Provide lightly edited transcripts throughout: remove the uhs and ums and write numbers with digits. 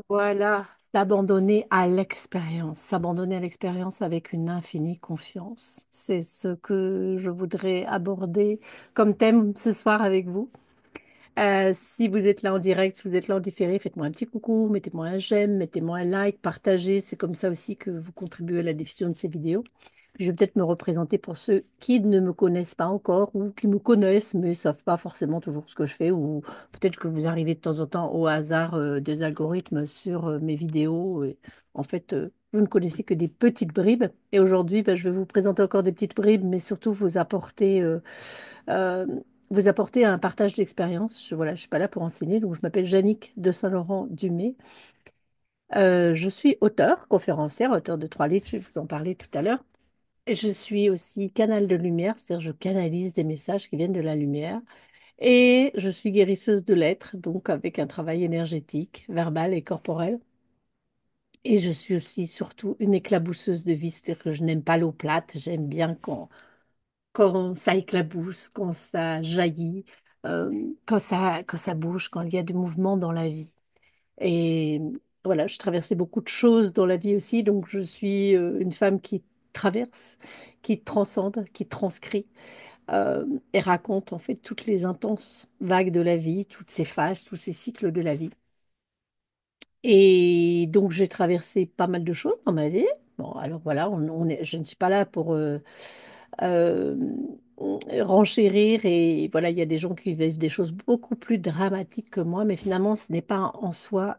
Voilà, s'abandonner à l'expérience, s'abandonner à l'expérience avec une infinie confiance. C'est ce que je voudrais aborder comme thème ce soir avec vous. Si vous êtes là en direct, si vous êtes là en différé, faites-moi un petit coucou, mettez-moi un j'aime, mettez-moi un like, partagez. C'est comme ça aussi que vous contribuez à la diffusion de ces vidéos. Puis je vais peut-être me représenter pour ceux qui ne me connaissent pas encore ou qui me connaissent mais ne savent pas forcément toujours ce que je fais ou peut-être que vous arrivez de temps en temps au hasard des algorithmes sur mes vidéos. Et en fait, vous ne connaissez que des petites bribes. Et aujourd'hui, ben, je vais vous présenter encore des petites bribes, mais surtout euh, vous apporter un partage d'expérience. Voilà, je suis pas là pour enseigner, donc je m'appelle Jannick de Saint-Laurent-du-May. Je suis auteure, conférencière, auteure de 3 livres, je vais vous en parler tout à l'heure. Et je suis aussi canal de lumière, c'est-à-dire je canalise des messages qui viennent de la lumière. Et je suis guérisseuse de l'être, donc avec un travail énergétique, verbal et corporel. Et je suis aussi surtout une éclabousseuse de vie, c'est-à-dire que je n'aime pas l'eau plate, j'aime bien quand ça éclabousse, quand ça jaillit, quand ça bouge, quand il y a du mouvement dans la vie. Et voilà, je traversais beaucoup de choses dans la vie aussi, donc je suis une femme qui traverse, qui transcende, qui transcrit et raconte en fait toutes les intenses vagues de la vie, toutes ces phases, tous ces cycles de la vie. Et donc j'ai traversé pas mal de choses dans ma vie. Bon, alors voilà, je ne suis pas là pour euh, renchérir et voilà, il y a des gens qui vivent des choses beaucoup plus dramatiques que moi, mais finalement, ce n'est pas en soi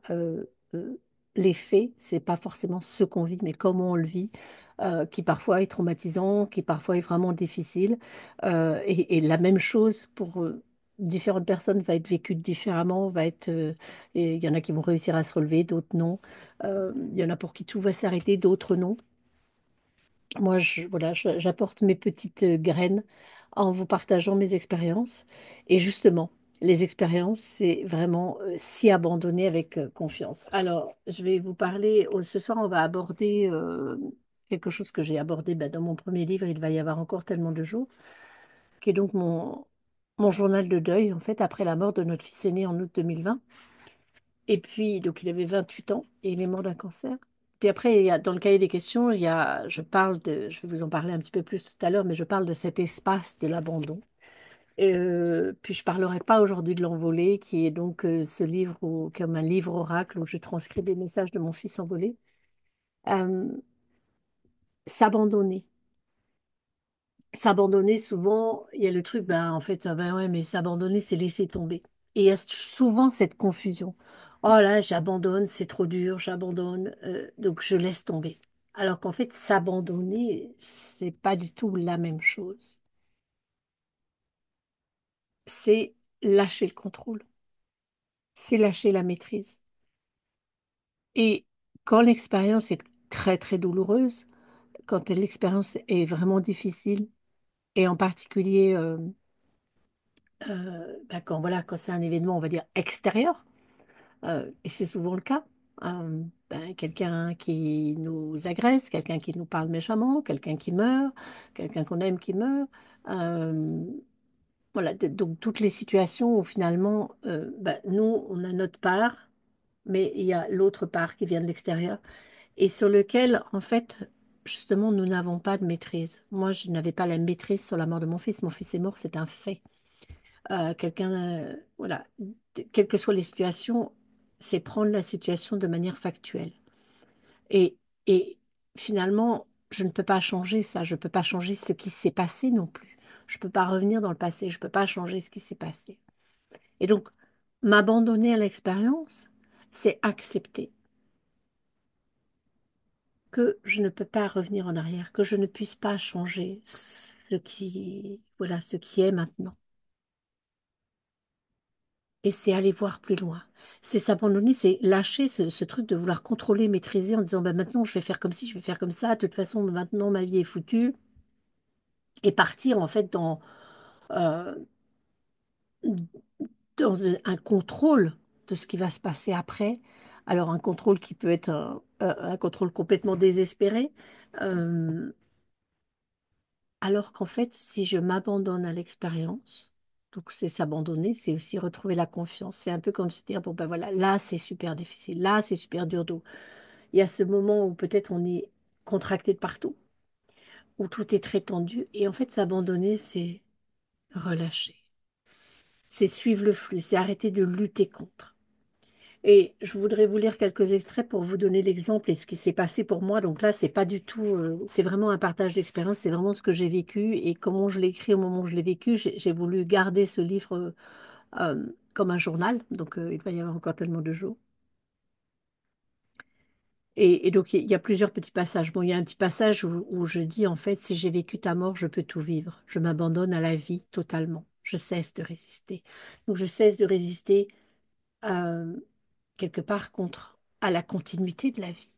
les faits, c'est pas forcément ce qu'on vit, mais comment on le vit, qui parfois est traumatisant, qui parfois est vraiment difficile. Et la même chose pour différentes personnes va être vécue différemment, et il y en a qui vont réussir à se relever, d'autres non. Il y en a pour qui tout va s'arrêter, d'autres non. Moi, voilà, j'apporte mes petites graines en vous partageant mes expériences. Et justement, les expériences, c'est vraiment s'y abandonner avec confiance. Alors, je vais vous parler, ce soir, on va aborder quelque chose que j'ai abordé dans mon premier livre, Il va y avoir encore tellement de jours, qui est donc mon journal de deuil, en fait, après la mort de notre fils aîné en août 2020. Et puis, donc, il avait 28 ans et il est mort d'un cancer. Puis après, dans le cahier des questions, je vais vous en parler un petit peu plus tout à l'heure, mais je parle de cet espace de l'abandon. Puis je parlerai pas aujourd'hui de l'envolée, qui est donc ce livre, comme un livre oracle où je transcris des messages de mon fils envolé. Euh, S'abandonner. S'abandonner, souvent, il y a le truc, ben, en fait, ah ben ouais, mais s'abandonner, c'est laisser tomber. Et il y a souvent cette confusion. Oh là, j'abandonne, c'est trop dur, j'abandonne, donc je laisse tomber. Alors qu'en fait, s'abandonner, c'est pas du tout la même chose. C'est lâcher le contrôle, c'est lâcher la maîtrise. Et quand l'expérience est très, très douloureuse, quand l'expérience est vraiment difficile, et en particulier quand, voilà, quand c'est un événement, on va dire, extérieur, et c'est souvent le cas. Quelqu'un qui nous agresse, quelqu'un qui nous parle méchamment, quelqu'un qui meurt, quelqu'un qu'on aime qui meurt. Euh, voilà, donc toutes les situations où finalement, nous, on a notre part, mais il y a l'autre part qui vient de l'extérieur et sur lequel, en fait, justement, nous n'avons pas de maîtrise. Moi, je n'avais pas la maîtrise sur la mort de mon fils. Mon fils est mort, c'est un fait. Voilà, quelles que soient les situations, c'est prendre la situation de manière factuelle. Et, et finalement, je ne peux pas changer ça, je ne peux pas changer ce qui s'est passé non plus. Je ne peux pas revenir dans le passé, je ne peux pas changer ce qui s'est passé. Et donc, m'abandonner à l'expérience, c'est accepter que je ne peux pas revenir en arrière, que je ne puisse pas changer voilà, ce qui est maintenant. Et c'est aller voir plus loin. C'est s'abandonner, c'est lâcher ce truc de vouloir contrôler, maîtriser en disant bah, maintenant je vais faire comme ci, je vais faire comme ça, de toute façon maintenant ma vie est foutue. Et partir en fait euh, dans un contrôle de ce qui va se passer après. Alors un contrôle qui peut être un contrôle complètement désespéré. euh, alors qu'en fait, si je m'abandonne à l'expérience, Donc, c'est s'abandonner, c'est aussi retrouver la confiance. C'est un peu comme se dire, bon, ben voilà, là, c'est super difficile, là, c'est super dur. Donc, il y a ce moment où peut-être on est contracté de partout, où tout est très tendu. Et en fait, s'abandonner, c'est relâcher. C'est suivre le flux, c'est arrêter de lutter contre. Et je voudrais vous lire quelques extraits pour vous donner l'exemple et ce qui s'est passé pour moi. Donc là, c'est pas du tout, c'est vraiment un partage d'expérience, c'est vraiment ce que j'ai vécu et comment je l'ai écrit au moment où je l'ai vécu. J'ai voulu garder ce livre comme un journal, donc il va y avoir encore tellement de jours. Et donc il y a plusieurs petits passages. Bon, il y a un petit passage où je dis en fait, si j'ai vécu ta mort, je peux tout vivre. Je m'abandonne à la vie totalement. Je cesse de résister. Donc je cesse de résister euh, quelque part contre à la continuité de la vie.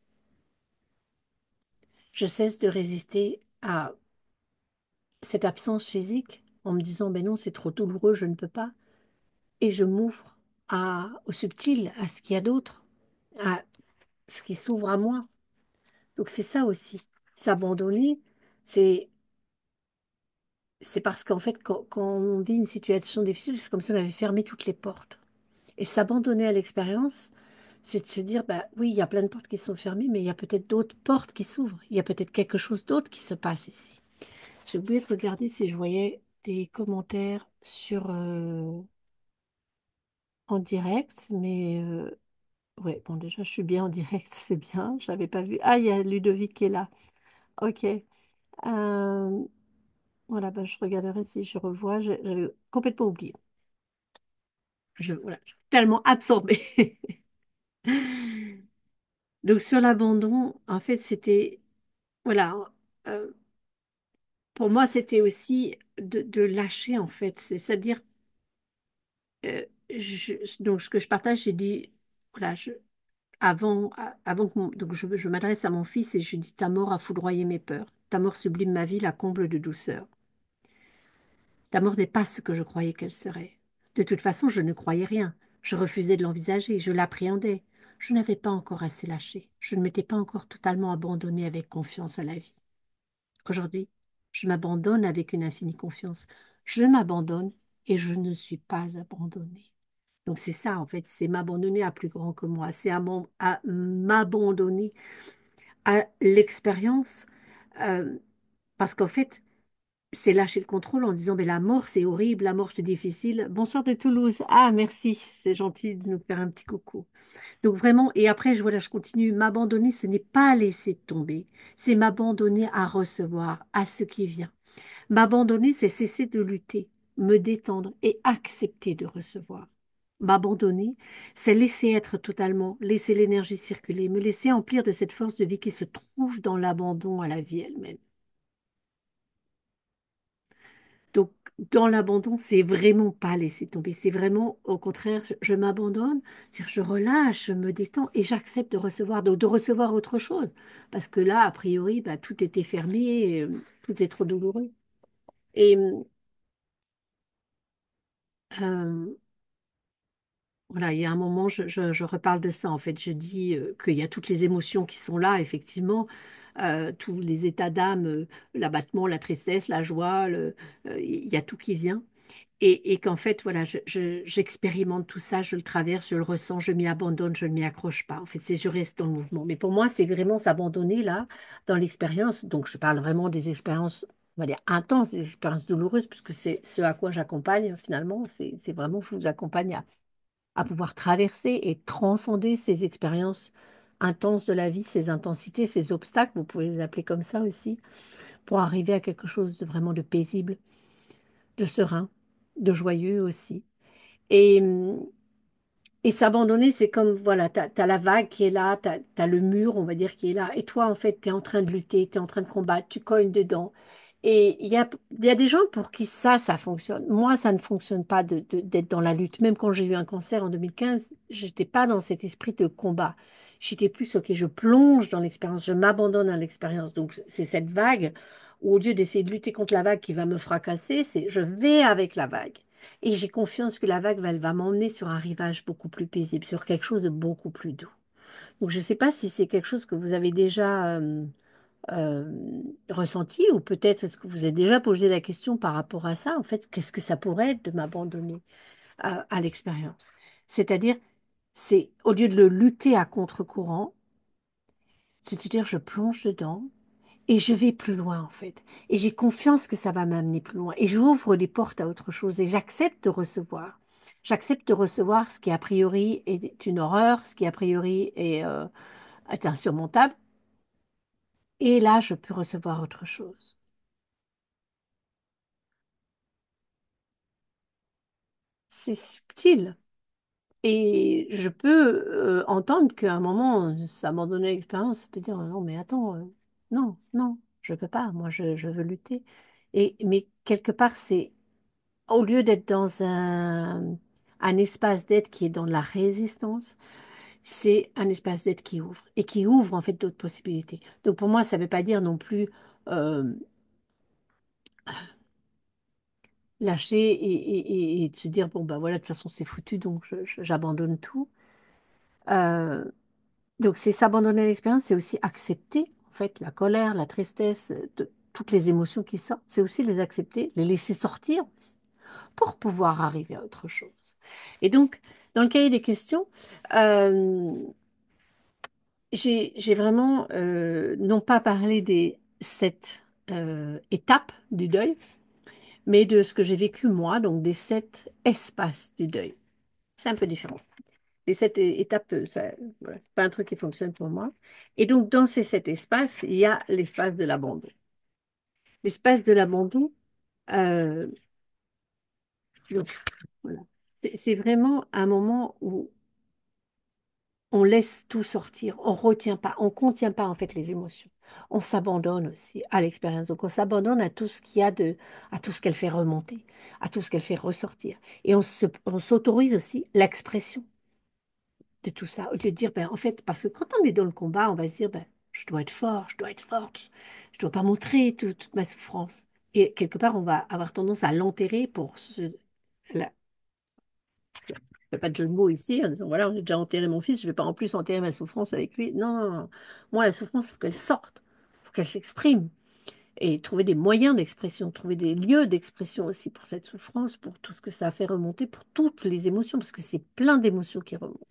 Je cesse de résister à cette absence physique en me disant, ben non, c'est trop douloureux, je ne peux pas. Et je m'ouvre au subtil, à ce qu'il y a d'autre, à ce qui s'ouvre à moi. Donc c'est ça aussi. S'abandonner, c'est c'est parce qu'en fait, quand on vit une situation difficile, c'est comme si on avait fermé toutes les portes. Et s'abandonner à l'expérience, c'est de se dire, bah oui, il y a plein de portes qui sont fermées, mais il y a peut-être d'autres portes qui s'ouvrent. Il y a peut-être quelque chose d'autre qui se passe ici. J'ai oublié de regarder si je voyais des commentaires sur en direct, mais ouais, bon déjà je suis bien en direct, c'est bien. Je l'avais pas vu. Ah, il y a Ludovic qui est là. Ok. Voilà, bah, je regarderai si je revois. J'avais complètement oublié. Voilà, je suis tellement absorbée. Donc sur l'abandon, en fait, c'était voilà. euh, pour moi, c'était aussi de lâcher en fait. C'est-à-dire donc ce que je partage, j'ai dit, voilà, avant que donc je m'adresse à mon fils et je dis, ta mort a foudroyé mes peurs, ta mort sublime ma vie, la comble de douceur. Ta mort n'est pas ce que je croyais qu'elle serait. De toute façon, je ne croyais rien. Je refusais de l'envisager, je l'appréhendais. Je n'avais pas encore assez lâché. Je ne m'étais pas encore totalement abandonnée avec confiance à la vie. Aujourd'hui, je m'abandonne avec une infinie confiance. Je m'abandonne et je ne suis pas abandonnée. Donc c'est ça, en fait, c'est m'abandonner à plus grand que moi, c'est à m'abandonner à l'expérience, euh, parce qu'en fait, c'est lâcher le contrôle en disant, mais la mort, c'est horrible, la mort, c'est difficile. Bonsoir de Toulouse. Ah, merci, c'est gentil de nous faire un petit coucou. Donc vraiment, et après, voilà, je continue, m'abandonner, ce n'est pas laisser tomber, c'est m'abandonner à recevoir, à ce qui vient. M'abandonner, c'est cesser de lutter, me détendre et accepter de recevoir. M'abandonner, c'est laisser être totalement, laisser l'énergie circuler, me laisser emplir de cette force de vie qui se trouve dans l'abandon à la vie elle-même. Donc, dans l'abandon, c'est vraiment pas laisser tomber, c'est vraiment, au contraire, je m'abandonne, c'est-à-dire je relâche, je me détends et j'accepte de recevoir, de recevoir autre chose. Parce que là, a priori, bah, tout était fermé, tout est trop douloureux. Et euh, voilà, il y a un moment, je reparle de ça. En fait, je dis qu'il y a toutes les émotions qui sont là, effectivement, tous les états d'âme, l'abattement, la tristesse, la joie, il y a tout qui vient. Et qu'en fait, voilà, j'expérimente tout ça, je le traverse, je le ressens, je m'y abandonne, je ne m'y accroche pas. En fait, je reste dans le mouvement. Mais pour moi, c'est vraiment s'abandonner là, dans l'expérience. Donc, je parle vraiment des expériences, on va dire, intenses, des expériences douloureuses, puisque c'est ce à quoi j'accompagne finalement. C'est vraiment, je vous accompagne à pouvoir traverser et transcender ces expériences intenses de la vie, ces intensités, ces obstacles, vous pouvez les appeler comme ça aussi, pour arriver à quelque chose de vraiment de paisible, de serein, de joyeux aussi. Et, et s'abandonner, c'est comme, voilà, t'as la vague qui est là, t'as le mur, on va dire, qui est là. Et toi, en fait, tu es en train de lutter, tu es en train de combattre, tu cognes dedans. Et il y a des gens pour qui ça fonctionne. Moi, ça ne fonctionne pas d'être dans la lutte. Même quand j'ai eu un cancer en 2015, j'étais pas dans cet esprit de combat. J'étais plus, OK, je plonge dans l'expérience, je m'abandonne à l'expérience. Donc, c'est cette vague où, au lieu d'essayer de lutter contre la vague qui va me fracasser, c'est je vais avec la vague. Et j'ai confiance que la vague, elle va m'emmener sur un rivage beaucoup plus paisible, sur quelque chose de beaucoup plus doux. Donc, je ne sais pas si c'est quelque chose que vous avez déjà euh, ressenti, ou peut-être est-ce que vous avez déjà posé la question par rapport à ça, en fait, qu'est-ce que ça pourrait être de m'abandonner à l'expérience? C'est-à-dire, c'est au lieu de le lutter à contre-courant, c'est-à-dire je plonge dedans et je vais plus loin en fait. Et j'ai confiance que ça va m'amener plus loin. Et j'ouvre les portes à autre chose et j'accepte de recevoir. J'accepte de recevoir ce qui a priori est une horreur, ce qui a priori est insurmontable. Et là, je peux recevoir autre chose. C'est subtil. Et je peux entendre qu'à un moment, ça m'a donné l'expérience, ça peut dire non, mais attends, non, non, je peux pas, moi je veux lutter. Mais quelque part, c'est au lieu d'être dans un espace d'aide qui est dans la résistance, c'est un espace d'aide qui ouvre et qui ouvre en fait d'autres possibilités. Donc pour moi, ça ne veut pas dire non plus euh, lâcher et de se dire bon, ben voilà, de toute façon, c'est foutu, donc j'abandonne tout. Euh, Donc, c'est s'abandonner à l'expérience, c'est aussi accepter, en fait, la colère, la tristesse, toutes les émotions qui sortent, c'est aussi les accepter, les laisser sortir pour pouvoir arriver à autre chose. Et donc, dans le cahier des questions, euh, j'ai vraiment non pas parlé des 7 étapes du deuil, mais de ce que j'ai vécu moi, donc des 7 espaces du deuil. C'est un peu différent. Les 7 étapes, ça, voilà, c'est pas un truc qui fonctionne pour moi. Et donc, dans ces 7 espaces, il y a l'espace de l'abandon. L'espace de l'abandon, euh, donc, voilà. C'est vraiment un moment où on laisse tout sortir, on retient pas, on contient pas en fait les émotions. On s'abandonne aussi à l'expérience. Donc, on s'abandonne à tout ce qu'il y a à tout ce qu'elle fait remonter, à tout ce qu'elle fait ressortir. Et on s'autorise aussi l'expression de tout ça, au lieu de dire, ben, en fait, parce que quand on est dans le combat, on va se dire, ben, je dois être fort, je dois être forte, je dois pas montrer toute ma souffrance. Et quelque part, on va avoir tendance à l'enterrer pour la- il n'y a pas de jeu de mots ici, en disant, voilà, j'ai déjà enterré mon fils, je ne vais pas en plus enterrer ma souffrance avec lui. Non, non, non. Moi, la souffrance, il faut qu'elle sorte, il faut qu'elle s'exprime. Et trouver des moyens d'expression, trouver des lieux d'expression aussi pour cette souffrance, pour tout ce que ça a fait remonter, pour toutes les émotions, parce que c'est plein d'émotions qui remontent.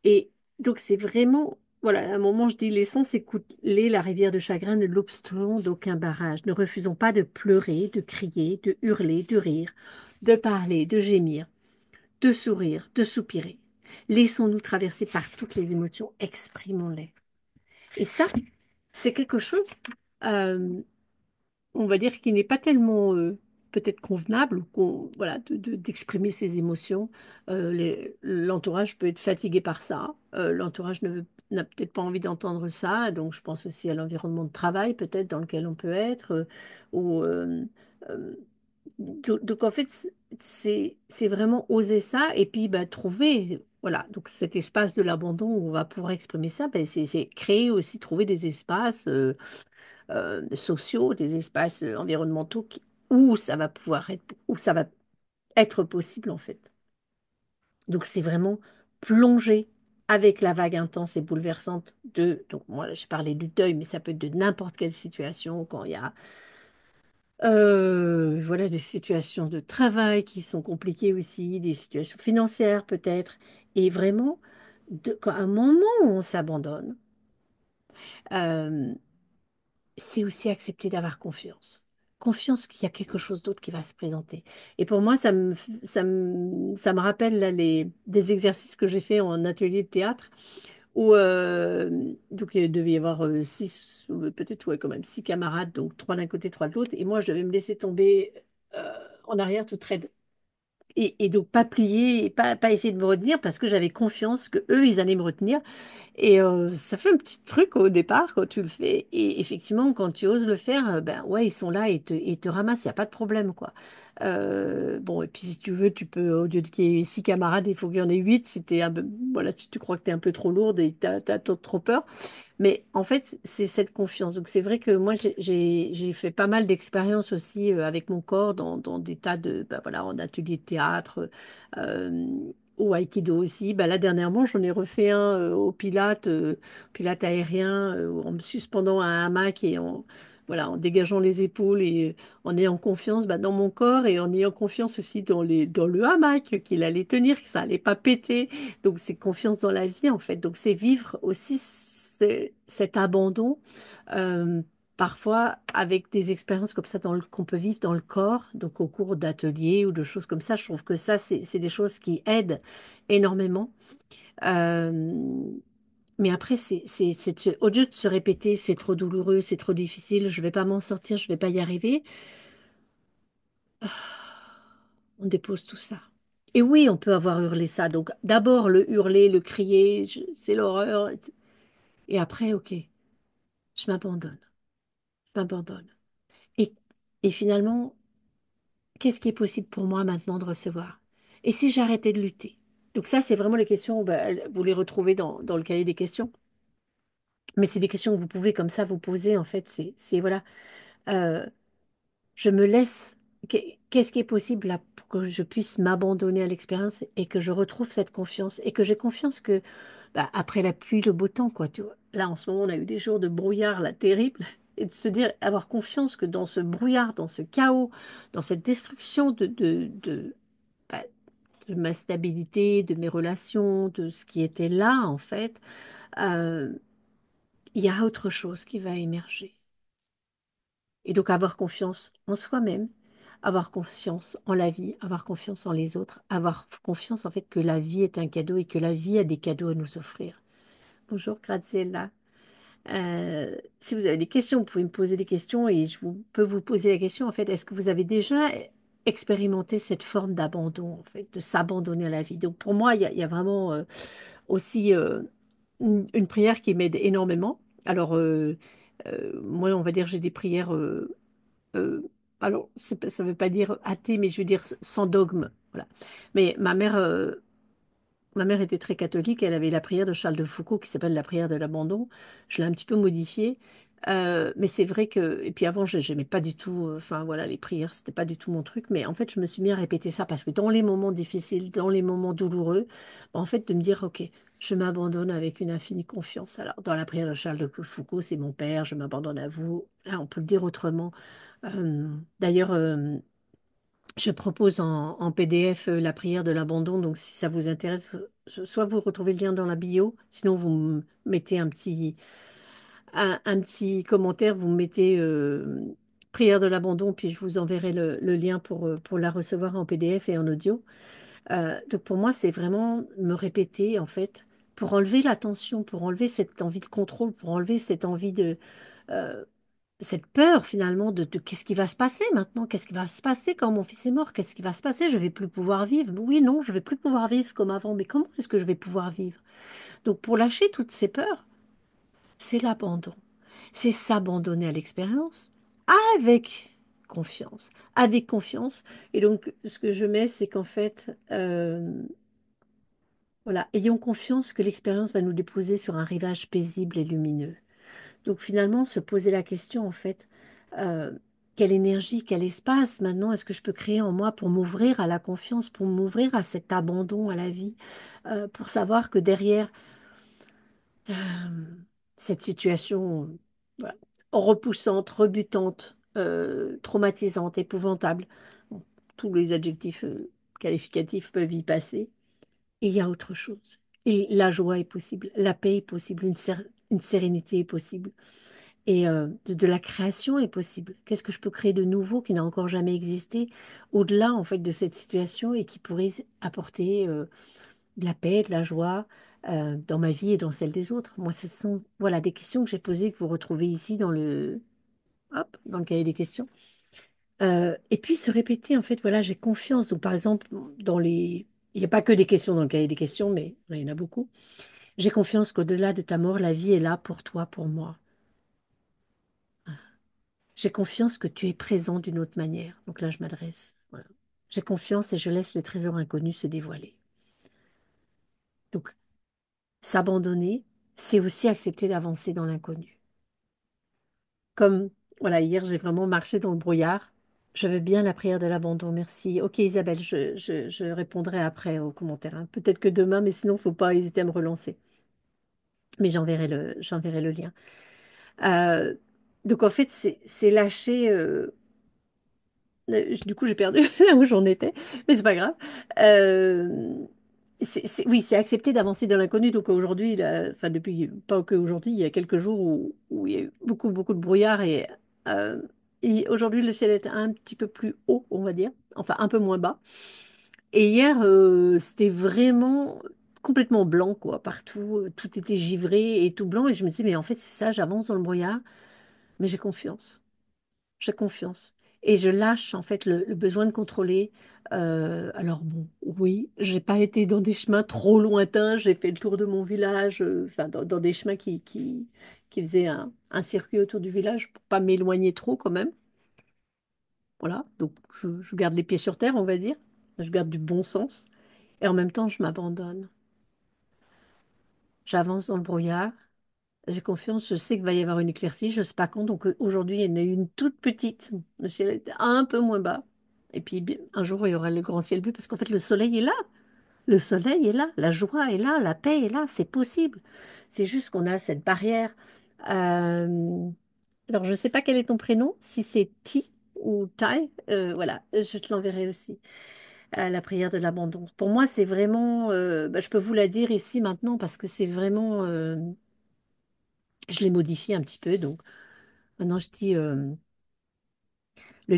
Et donc, c'est vraiment, voilà, à un moment, je dis, laissons s'écouler la rivière de chagrin, ne l'obstruons d'aucun barrage. Ne refusons pas de pleurer, de crier, de hurler, de rire, de parler, de gémir, de sourire, de soupirer. Laissons-nous traverser par toutes les émotions, exprimons-les. Et ça, c'est quelque chose, euh, on va dire, qui n'est pas tellement peut-être convenable, voilà, d'exprimer ses émotions. L'entourage peut être fatigué par ça. L'entourage n'a peut-être pas envie d'entendre ça. Donc, je pense aussi à l'environnement de travail, peut-être, dans lequel on peut être. Euh, donc, en fait, c'est vraiment oser ça et puis bah, trouver, voilà, donc cet espace de l'abandon où on va pouvoir exprimer ça, ben, c'est créer aussi, trouver des espaces. Sociaux, des espaces environnementaux où ça va pouvoir être, où ça va être possible en fait. Donc c'est vraiment plonger avec la vague intense et bouleversante donc moi j'ai parlé du deuil, mais ça peut être de n'importe quelle situation quand il y a voilà, des situations de travail qui sont compliquées aussi, des situations financières peut-être, et vraiment, quand, à un moment où on s'abandonne, euh, c'est aussi accepter d'avoir confiance. Confiance qu'il y a quelque chose d'autre qui va se présenter. Et pour moi, ça me rappelle là, des exercices que j'ai fait en atelier de théâtre où donc il devait y avoir 6, ou peut-être ouais, quand même 6 camarades, donc 3 d'un côté, 3 de l'autre. Et moi, je devais me laisser tomber en arrière toute raide. Et donc pas plier, et pas essayer de me retenir parce que j'avais confiance que eux, ils allaient me retenir. Et ça fait un petit truc au départ quand tu le fais. Et effectivement, quand tu oses le faire, ben ouais, ils sont là et te ramassent, il n'y a pas de problème, quoi. Bon, et puis si tu veux, tu peux, au lieu qu'il y ait 6 camarades, il faut qu'il y en ait 8 si voilà, si tu crois que tu es un peu trop lourde et que tu as trop peur. Mais en fait, c'est cette confiance. Donc c'est vrai que moi, j'ai fait pas mal d'expériences aussi avec mon corps dans des tas de, ben voilà, en atelier de théâtre. ou Aikido aussi. Bah, là, dernièrement, j'en ai refait un au Pilates aérien, en me suspendant à un hamac et voilà, en dégageant les épaules et en ayant confiance dans mon corps et en ayant confiance aussi dans le hamac, qu'il allait tenir, que ça allait pas péter. Donc, c'est confiance dans la vie, en fait. Donc, c'est vivre aussi cet abandon. euh, Parfois, avec des expériences comme ça qu'on peut vivre dans le corps, donc au cours d'ateliers ou de choses comme ça, je trouve que ça, c'est des choses qui aident énormément. Euh, mais après, au lieu de se répéter, c'est trop douloureux, c'est trop difficile, je vais pas m'en sortir, je vais pas y arriver, on dépose tout ça. Et oui, on peut avoir hurlé ça. Donc d'abord le hurler, le crier, c'est l'horreur. Et après, ok, je m'abandonne, je m'abandonne. Et, et finalement, qu'est-ce qui est possible pour moi maintenant de recevoir? Et si j'arrêtais de lutter? Donc ça, c'est vraiment les questions, vous les retrouvez dans le cahier des questions. Mais c'est des questions que vous pouvez comme ça vous poser, en fait. Voilà, euh, je me laisse. Qu'est-ce qui est possible là pour que je puisse m'abandonner à l'expérience et que je retrouve cette confiance et que j'ai confiance que après la pluie, le beau temps, quoi, tu vois. Là, en ce moment, on a eu des jours de brouillard là terrible et de se dire, avoir confiance que dans ce brouillard, dans ce chaos, dans cette destruction bah, de ma stabilité, de mes relations, de ce qui était là, en fait, euh, il y a autre chose qui va émerger. Et donc avoir confiance en soi-même, avoir confiance en la vie, avoir confiance en les autres, avoir confiance en fait que la vie est un cadeau et que la vie a des cadeaux à nous offrir. Bonjour Graziella. Si vous avez des questions, vous pouvez me poser des questions et peux vous poser la question en fait, est-ce que vous avez déjà expérimenté cette forme d'abandon en fait, de s'abandonner à la vie? Donc pour moi, il y a vraiment aussi une prière qui m'aide énormément. Alors moi, on va dire j'ai des prières. Euh, alors, ça ne veut pas dire athée, mais je veux dire sans dogme. Voilà. Mais ma mère était très catholique. Elle avait la prière de Charles de Foucault qui s'appelle la prière de l'abandon. Je l'ai un petit peu modifiée. Mais c'est vrai que. Et puis avant, je n'aimais pas du tout. Enfin, voilà, les prières, c'était pas du tout mon truc. Mais en fait, je me suis mis à répéter ça parce que dans les moments difficiles, dans les moments douloureux, en fait, de me dire, OK, je m'abandonne avec une infinie confiance. Alors, dans la prière de Charles de Foucault, c'est mon père, je m'abandonne à vous. Là, on peut le dire autrement. D'ailleurs, je propose en PDF la prière de l'abandon. Donc, si ça vous intéresse, soit vous retrouvez le lien dans la bio, sinon vous mettez un petit commentaire, vous mettez prière de l'abandon, puis je vous enverrai le lien pour la recevoir en PDF et en audio. Donc, pour moi, c'est vraiment me répéter, en fait, pour enlever la tension, pour enlever cette envie de contrôle, pour enlever cette envie euh, cette peur finalement de qu'est-ce qui va se passer maintenant? Qu'est-ce qui va se passer quand mon fils est mort? Qu'est-ce qui va se passer? Je vais plus pouvoir vivre. Oui, non, je vais plus pouvoir vivre comme avant. Mais comment est-ce que je vais pouvoir vivre? Donc pour lâcher toutes ces peurs, c'est l'abandon. C'est s'abandonner à l'expérience avec confiance. Avec confiance. Et donc ce que je mets, c'est qu'en fait, voilà, ayons confiance que l'expérience va nous déposer sur un rivage paisible et lumineux. Donc finalement, se poser la question, en fait, euh, quelle énergie, quel espace maintenant est-ce que je peux créer en moi pour m'ouvrir à la confiance, pour m'ouvrir à cet abandon à la vie, pour savoir que derrière euh, cette situation voilà, repoussante, rebutante, traumatisante, épouvantable, bon, tous les adjectifs qualificatifs peuvent y passer, et il y a autre chose. Et la joie est possible, la paix est possible, une sérénité est possible. Et de la création est possible. Qu'est-ce que je peux créer de nouveau qui n'a encore jamais existé au-delà en fait de cette situation et qui pourrait apporter de la paix, de la joie dans ma vie et dans celle des autres. Moi, ce sont voilà des questions que j'ai posées que vous retrouvez ici dans le cahier des questions. Et puis se répéter en fait voilà j'ai confiance. Donc par exemple il n'y a pas que des questions dans le cahier des questions, mais il y en a beaucoup. J'ai confiance qu'au-delà de ta mort, la vie est là pour toi, pour moi. J'ai confiance que tu es présent d'une autre manière. Donc là, je m'adresse. Voilà. J'ai confiance et je laisse les trésors inconnus se dévoiler. Donc, s'abandonner, c'est aussi accepter d'avancer dans l'inconnu. Comme, voilà, hier, j'ai vraiment marché dans le brouillard. Je veux bien la prière de l'abandon, merci. Ok Isabelle, je répondrai après aux commentaires, hein. Peut-être que demain, mais sinon, faut pas hésiter à me relancer. Mais j'enverrai le lien. Euh, donc en fait, c'est lâcher. Du coup, j'ai perdu là où j'en étais, mais c'est pas grave. Euh, oui, c'est accepter d'avancer dans l'inconnu. Donc aujourd'hui, enfin depuis pas que aujourd'hui, il y a quelques jours où il y a eu beaucoup, beaucoup de brouillard euh, et aujourd'hui le ciel est un petit peu plus haut, on va dire, enfin un peu moins bas. Et hier, c'était vraiment complètement blanc, quoi, partout. Tout était givré et tout blanc. Et je me suis dit, mais en fait, c'est ça, j'avance dans le brouillard, mais j'ai confiance. J'ai confiance. Et je lâche en fait le besoin de contrôler. Alors bon, oui, j'ai pas été dans des chemins trop lointains. J'ai fait le tour de mon village, enfin dans des chemins qui faisaient un circuit autour du village pour pas m'éloigner trop quand même. Voilà, donc je garde les pieds sur terre, on va dire. Je garde du bon sens. Et en même temps, je m'abandonne. J'avance dans le brouillard. J'ai confiance, je sais qu'il va y avoir une éclaircie, je ne sais pas quand. Donc aujourd'hui, il y en a eu une toute petite. Le ciel était un peu moins bas. Et puis un jour, il y aura le grand ciel bleu parce qu'en fait, le soleil est là. Le soleil est là, la joie est là, la paix est là, c'est possible. C'est juste qu'on a cette barrière. Euh, Alors, je ne sais pas quel est ton prénom, si c'est Ti ou Tai. Voilà, je te l'enverrai aussi. La prière de l'abandon. Pour moi, c'est vraiment, bah, je peux vous la dire ici maintenant parce que c'est vraiment, je l'ai modifié un petit peu. Donc, maintenant, je dis le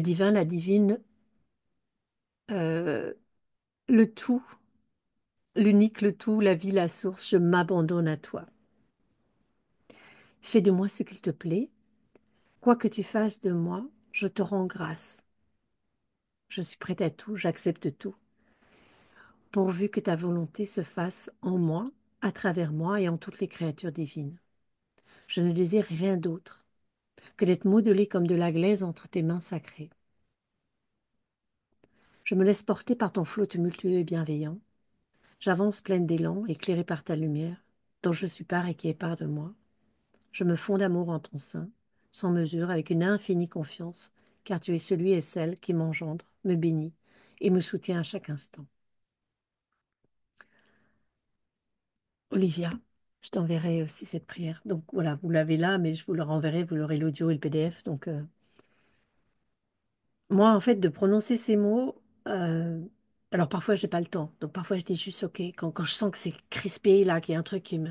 divin, la divine, euh, le tout, l'unique, le tout, la vie, la source, je m'abandonne à toi. Fais de moi ce qu'il te plaît. Quoi que tu fasses de moi, je te rends grâce. Je suis prête à tout, j'accepte tout, pourvu que ta volonté se fasse en moi, à travers moi et en toutes les créatures divines. Je ne désire rien d'autre que d'être modelée comme de la glaise entre tes mains sacrées. Je me laisse porter par ton flot tumultueux et bienveillant. J'avance pleine d'élan, éclairée par ta lumière, dont je suis part et qui est part de moi. Je me fonds d'amour en ton sein, sans mesure, avec une infinie confiance, car tu es celui et celle qui m'engendre, me bénit et me soutient à chaque instant. Olivia, je t'enverrai aussi cette prière. Donc voilà, vous l'avez là, mais je vous le renverrai, vous aurez l'audio et le PDF. Donc moi, en fait, de prononcer ces mots, alors parfois, j'ai pas le temps. Donc parfois, je dis juste OK. Quand je sens que c'est crispé, là, qu'il y a un truc qui me...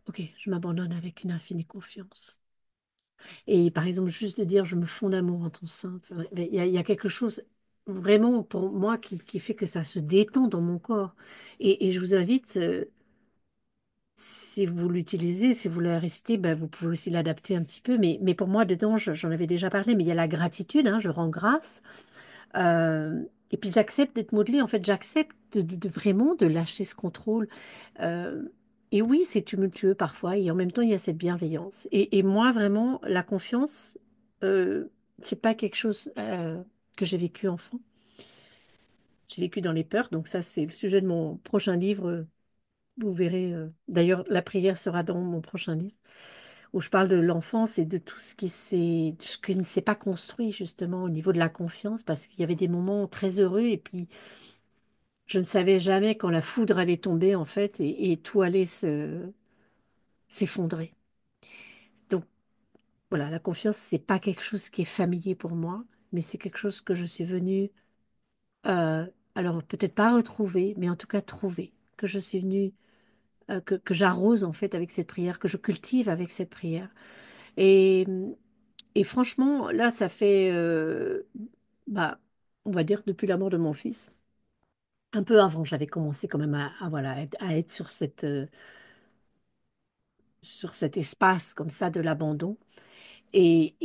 OK, je m'abandonne avec une infinie confiance. Et par exemple, juste de dire je me fonds d'amour en ton sein, enfin, il y a quelque chose vraiment pour moi qui fait que ça se détend dans mon corps. Et je vous invite, si vous l'utilisez, si vous la récitez, ben, vous pouvez aussi l'adapter un petit peu. Mais pour moi, dedans, j'en avais déjà parlé, mais il y a la gratitude, hein, je rends grâce. Et puis j'accepte d'être modelée, en fait, j'accepte vraiment de lâcher ce contrôle. Euh, et oui, c'est tumultueux parfois, et en même temps, il y a cette bienveillance. Et moi, vraiment, la confiance, c'est pas quelque chose que j'ai vécu enfant. J'ai vécu dans les peurs, donc ça, c'est le sujet de mon prochain livre. Vous verrez. D'ailleurs, la prière sera dans mon prochain livre, où je parle de l'enfance et de tout ce qui ne s'est pas construit justement au niveau de la confiance, parce qu'il y avait des moments très heureux, et puis je ne savais jamais quand la foudre allait tomber, en fait, et tout allait s'effondrer. Donc voilà, la confiance, c'est pas quelque chose qui est familier pour moi, mais c'est quelque chose que je suis venue, euh, alors peut-être pas retrouver, mais en tout cas trouver, que je suis venue, que j'arrose en fait avec cette prière, que je cultive avec cette prière. Et, et franchement, là, ça fait, bah, on va dire, depuis la mort de mon fils. Un peu avant, j'avais commencé quand même voilà, à être sur cet espace comme ça de l'abandon. Et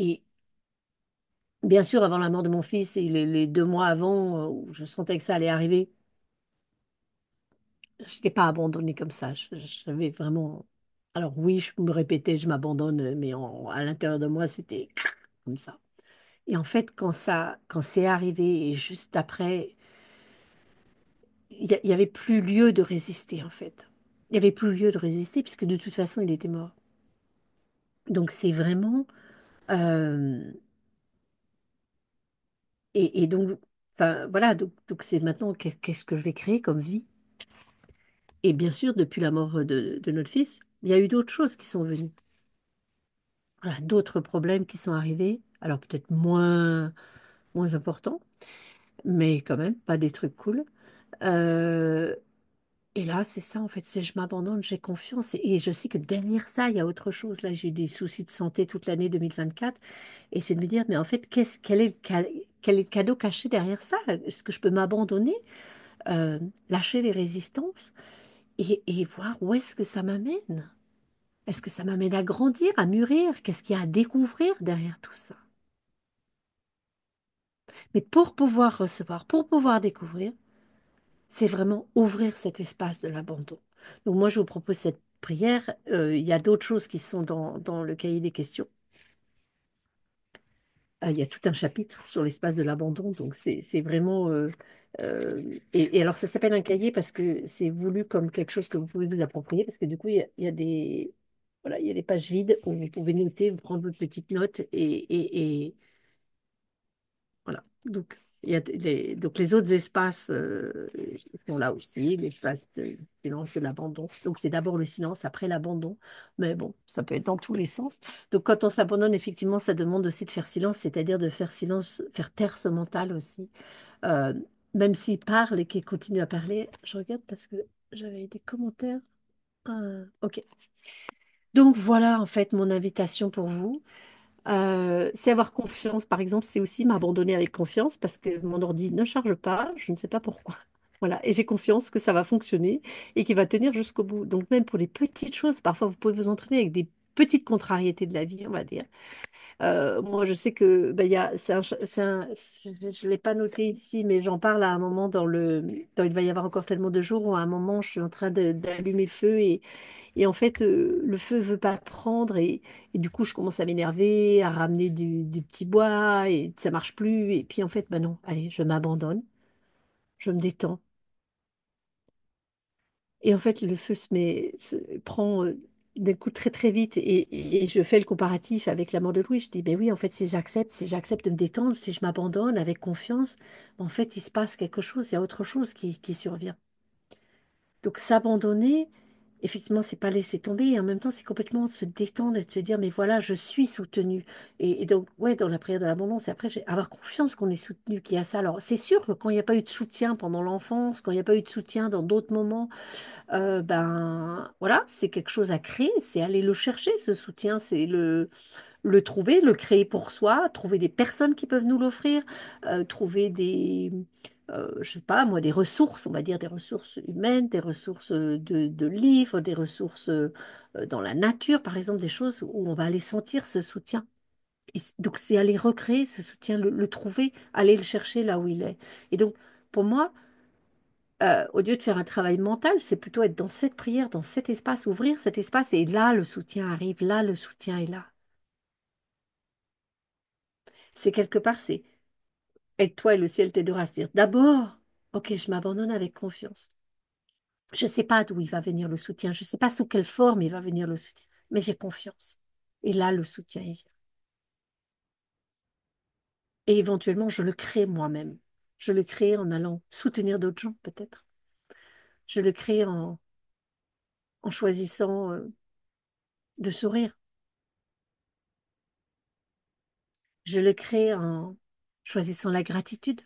bien sûr, avant la mort de mon fils et les 2 mois avant, où je sentais que ça allait arriver, je n'étais pas abandonnée comme ça. J'avais vraiment... Alors oui, je me répétais, je m'abandonne, mais à l'intérieur de moi, c'était comme ça. Et en fait, quand c'est arrivé, et juste après, il y avait plus lieu de résister, en fait. Il n'y avait plus lieu de résister, puisque de toute façon, il était mort. Donc c'est vraiment... euh, Et donc, enfin, voilà, donc c'est maintenant qu'est-ce que je vais créer comme vie? Et bien sûr, depuis la mort de notre fils, il y a eu d'autres choses qui sont venues. Voilà, d'autres problèmes qui sont arrivés. Alors peut-être moins importants, mais quand même, pas des trucs cool. Euh, et là, c'est ça, en fait, c'est je m'abandonne, j'ai confiance. Et je sais que derrière ça, il y a autre chose. Là, j'ai eu des soucis de santé toute l'année 2024. Et c'est de me dire, mais en fait, quel est le cadeau caché derrière ça? Est-ce que je peux m'abandonner, euh, lâcher les résistances et voir où est-ce que ça m'amène? Est-ce que ça m'amène à grandir, à mûrir? Qu'est-ce qu'il y a à découvrir derrière tout ça? Mais pour pouvoir recevoir, pour pouvoir découvrir, c'est vraiment ouvrir cet espace de l'abandon. Donc moi, je vous propose cette prière. Il y a d'autres choses qui sont dans le cahier des questions. Il y a tout un chapitre sur l'espace de l'abandon. Donc c'est vraiment... et alors ça s'appelle un cahier parce que c'est voulu comme quelque chose que vous pouvez vous approprier parce que du coup, il y a des... Voilà, il y a des pages vides où vous pouvez noter, vous prendre votre petite note et voilà. Donc, donc les autres espaces sont là aussi, l'espace de silence, de l'abandon. Donc c'est d'abord le silence, après l'abandon. Mais bon, ça peut être dans tous les sens. Donc quand on s'abandonne, effectivement, ça demande aussi de faire silence, c'est-à-dire de faire silence, faire taire ce mental aussi. Euh, Même s'il parle et qu'il continue à parler, je regarde parce que j'avais des commentaires. Ok. Donc voilà en fait mon invitation pour vous. C'est avoir confiance, par exemple, c'est aussi m'abandonner avec confiance parce que mon ordi ne charge pas, je ne sais pas pourquoi. Voilà, et j'ai confiance que ça va fonctionner et qu'il va tenir jusqu'au bout. Donc même pour les petites choses, parfois vous pouvez vous entraîner avec des petites contrariétés de la vie, on va dire. Moi, je sais que ben, je ne l'ai pas noté ici, mais j'en parle à un moment il va y avoir encore tellement de jours où à un moment je suis en train d'allumer le feu et en fait, le feu veut pas prendre et du coup, je commence à m'énerver, à ramener du petit bois et ça marche plus. Et puis en fait, bah non, allez, je m'abandonne, je me détends. Et en fait, le feu prend d'un coup très très vite et je fais le comparatif avec la mort de Louis. Je dis, ben oui, en fait, si j'accepte de me détendre, si je m'abandonne avec confiance, en fait, il se passe quelque chose, il y a autre chose qui survient. Donc s'abandonner, effectivement, c'est pas laisser tomber, et en même temps, c'est complètement se détendre et de se dire, mais voilà, je suis soutenu. Et donc, ouais, dans la prière de l'abondance, et après, avoir confiance qu'on est soutenu, qu'il y a ça. Alors, c'est sûr que quand il n'y a pas eu de soutien pendant l'enfance, quand il n'y a pas eu de soutien dans d'autres moments, ben voilà, c'est quelque chose à créer, c'est aller le chercher, ce soutien, c'est le trouver, le créer pour soi, trouver des personnes qui peuvent nous l'offrir, trouver je sais pas moi, des ressources, on va dire des ressources humaines, des ressources de livres, des ressources dans la nature, par exemple, des choses où on va aller sentir ce soutien. Donc c'est aller recréer ce soutien, le trouver, aller le chercher là où il est. Et donc pour moi, au lieu de faire un travail mental, c'est plutôt être dans cette prière, dans cet espace, ouvrir cet espace, et là le soutien arrive, là le soutien est là. C'est quelque part, c'est aide-toi et le ciel t'aidera. C'est-à-dire, d'abord, ok, je m'abandonne avec confiance. Je ne sais pas d'où il va venir le soutien, je ne sais pas sous quelle forme il va venir le soutien, mais j'ai confiance. Et là, le soutien, il vient. Et éventuellement, je le crée moi-même. Je le crée en allant soutenir d'autres gens, peut-être. Je le crée en choisissant de sourire. Je le crée en choisissant la gratitude.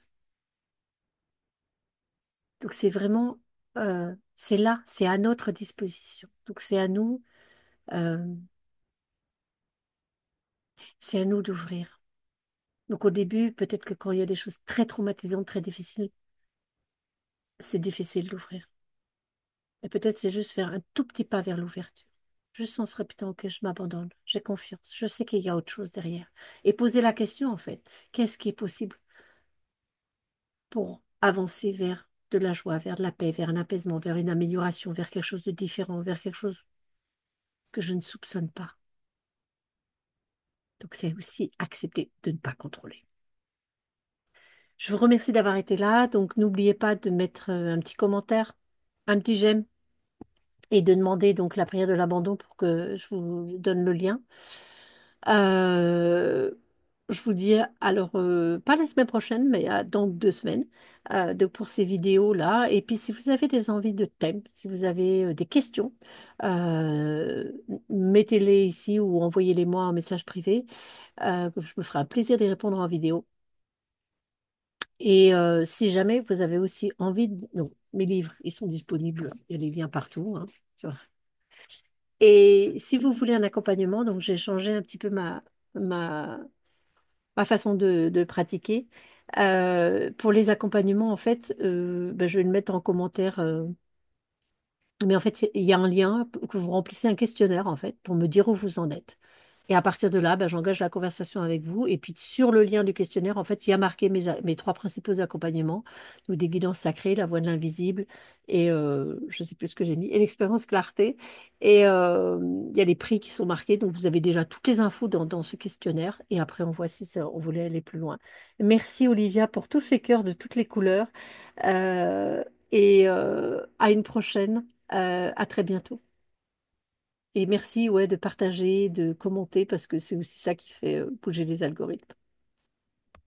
Donc, c'est vraiment, c'est là, c'est à notre disposition. Donc, euh, c'est à nous d'ouvrir. Donc au début, peut-être que quand il y a des choses très traumatisantes, très difficiles, c'est difficile d'ouvrir. Et peut-être c'est juste faire un tout petit pas vers l'ouverture. Juste en se répétant, ok, je m'abandonne, j'ai confiance, je sais qu'il y a autre chose derrière. Et poser la question, en fait, qu'est-ce qui est possible pour avancer vers de la joie, vers de la paix, vers un apaisement, vers une amélioration, vers quelque chose de différent, vers quelque chose que je ne soupçonne pas. Donc c'est aussi accepter de ne pas contrôler. Je vous remercie d'avoir été là. Donc n'oubliez pas de mettre un petit commentaire, un petit j'aime et de demander donc la prière de l'abandon pour que je vous donne le lien. Euh, Je vous dis alors, pas la semaine prochaine, mais dans 2 semaines, pour ces vidéos-là. Et puis, si vous avez des envies de thèmes, si vous avez des questions, euh, mettez-les ici ou envoyez-les-moi en message privé. Je me ferai un plaisir d'y répondre en vidéo. Et si jamais vous avez aussi envie de... Non, mes livres, ils sont disponibles. Il y a les liens partout, hein. Et si vous voulez un accompagnement, donc j'ai changé un petit peu ma, ma façon de pratiquer. Pour les accompagnements, en fait, ben, je vais le mettre en commentaire. Mais en fait, il y a un lien que vous remplissez un questionnaire, en fait, pour me dire où vous en êtes. Et à partir de là, ben, j'engage la conversation avec vous. Et puis, sur le lien du questionnaire, en fait, il y a marqué mes trois principaux accompagnements. Donc, des guidances sacrées, la voix de l'invisible et je ne sais plus ce que j'ai mis, et l'expérience clarté. Et il y a les prix qui sont marqués. Donc, vous avez déjà toutes les infos dans ce questionnaire. Et après, on voit si on voulait aller plus loin. Merci, Olivia, pour tous ces cœurs de toutes les couleurs. Euh, et à une prochaine. À très bientôt. Et merci, ouais, de partager, de commenter, parce que c'est aussi ça qui fait bouger les algorithmes.